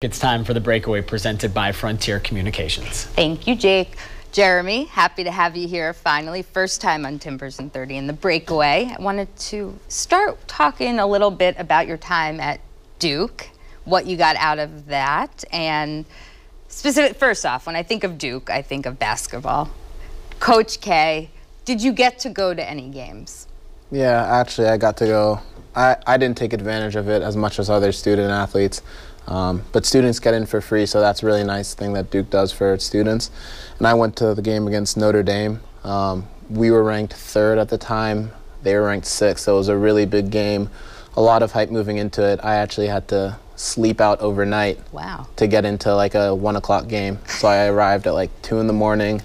It's time for the Breakaway presented by Frontier Communications. Thank you, Jake. Jeremy, happy to have you here finally. First time on Timbers and 30 in the Breakaway. I wanted to start talking a little bit about your time at Duke, what you got out of that, and first off, when I think of Duke, I think of basketball. Coach K, did you get to go to any games? Yeah, actually I got to go. I didn't take advantage of it as much as other student athletes. But students get in for free, so that's a really nice thing that Duke does for its students. And I went to the game against Notre Dame. We were ranked 3rd at the time. They were ranked 6th, so it was a really big game. A lot of hype moving into it. I actually had to sleep out overnight to get into like a 1 o'clock game. So I arrived at like 2 in the morning,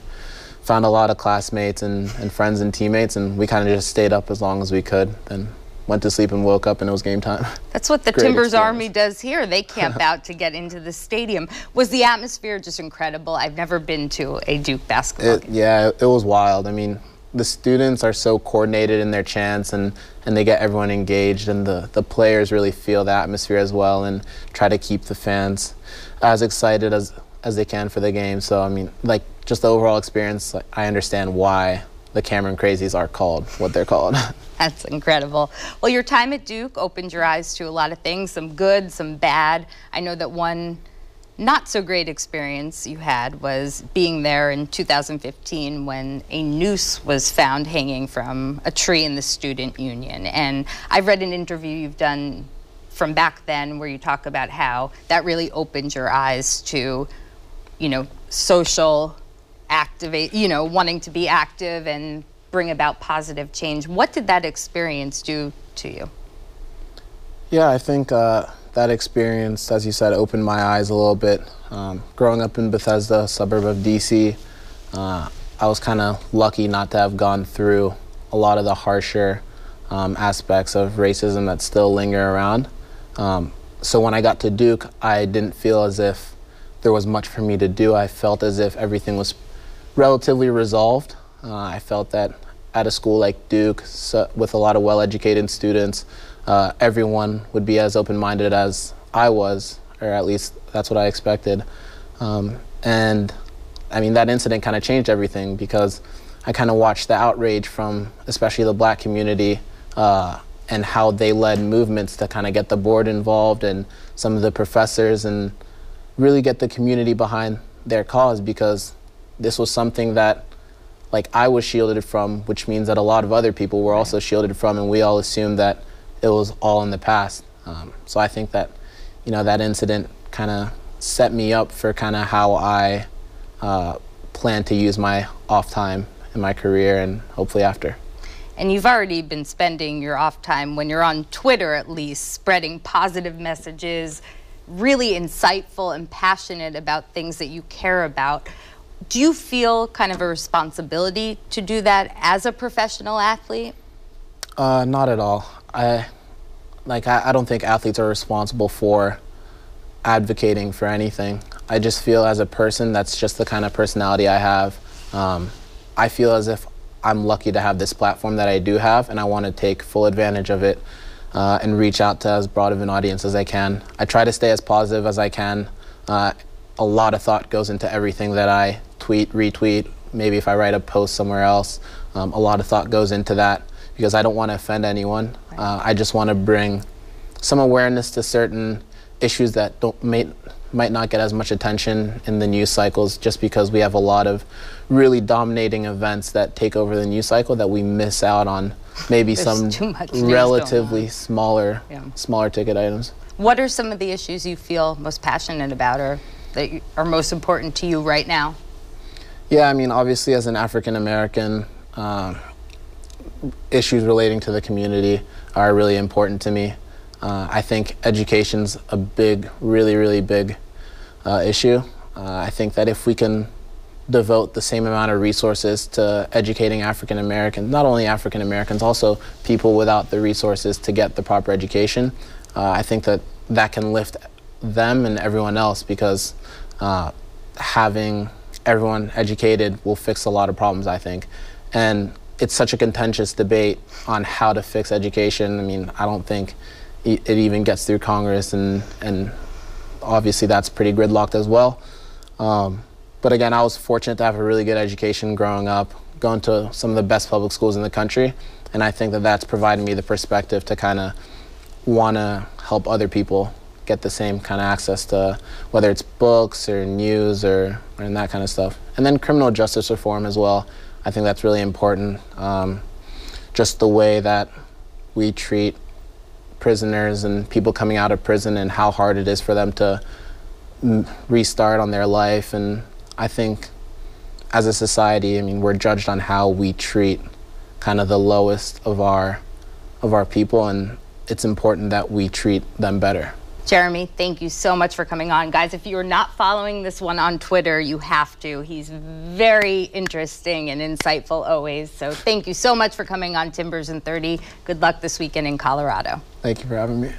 found a lot of classmates and friends and teammates, and we kind of just stayed up as long as we could. Then went to sleep and woke up and it was game time. That's what the Timbers Army does here. They camp out to get into the stadium. Was the atmosphere just incredible? I've never been to a Duke basketball game. Yeah, it was wild. I mean, the students are so coordinated in their chants and they get everyone engaged, and the players really feel the atmosphere as well and try to keep the fans as excited as they can for the game. So, I mean, like, just the overall experience, I understand why the Cameron Crazies are called what they're called. That's incredible. Well, your time at Duke opened your eyes to a lot of things, some good, some bad. I know that one not so great experience you had was being there in 2015 when a noose was found hanging from a tree in the student union. And I've read an interview you've done from back then where you talk about how that really opened your eyes to, you know, social wanting to be active and bring about positive change. What did that experience do to you? Yeah, I think that experience, as you said, opened my eyes a little bit. Growing up in Bethesda, suburb of DC, I was kind of lucky not to have gone through a lot of the harsher aspects of racism that still linger around. So when I got to Duke, I didn't feel as if there was much for me to do. I felt as if everything was relatively resolved. I felt that at a school like Duke, with a lot of well-educated students, everyone would be as open-minded as I was, or at least that's what I expected. And I mean, that incident kind of changed everything, because I kind of watched the outrage from especially the black community and how they led movements to kind of get the board involved and some of the professors and really get the community behind their cause, because this was something that, like, I was shielded from, which means that a lot of other people were also shielded from, and we all assumed that it was all in the past. So I think that, you know, that incident kind of set me up for kind of how I plan to use my off time in my career and hopefully after. And you've already been spending your off time, when you're on Twitter at least, spreading positive messages, really insightful and passionate about things that you care about. Do you feel kind of a responsibility to do that as a professional athlete? Not at all. I don't think athletes are responsible for advocating for anything. I just feel as a person, that's just the kind of personality I have. I feel as if I'm lucky to have this platform that I do have, and I want to take full advantage of it and reach out to as broad of an audience as I can. I try to stay as positive as I can. A lot of thought goes into everything that I tweet, retweet, maybe if I write a post somewhere else. A lot of thought goes into that, because I don't want to offend anyone. I just want to bring some awareness to certain issues that might not get as much attention in the news cycles, just because we have a lot of really dominating events that take over the news cycle that we miss out on maybe some relatively smaller ticket items. What are some of the issues you feel most passionate about, or that are most important to you right now? Yeah, I mean, obviously as an African American, issues relating to the community are really important to me. I think education's a big, really big issue. I think that if we can devote the same amount of resources to educating African Americans, not only African Americans, also people without the resources to get the proper education, I think that that can lift them and everyone else, because having everyone educated will fix a lot of problems, I think. And it's such a contentious debate on how to fix education. I mean, I don't think it even gets through Congress, and obviously that's pretty gridlocked as well. But again, I was fortunate to have a really good education growing up, going to some of the best public schools in the country, and I think that that's provided me the perspective to kind of want to help other people get the same kind of access to whether it's books or news or that kind of stuff. And then criminal justice reform as well. I think that's really important. Just the way that we treat prisoners and people coming out of prison and how hard it is for them to restart on their life. And I think as a society, I mean, we're judged on how we treat kind of the lowest of our people, and it's important that we treat them better. Jeremy, thank you so much for coming on. Guys, if you're not following this one on Twitter, you have to. He's very interesting and insightful always. So thank you so much for coming on Timbers in 30. Good luck this weekend in Colorado. Thank you for having me.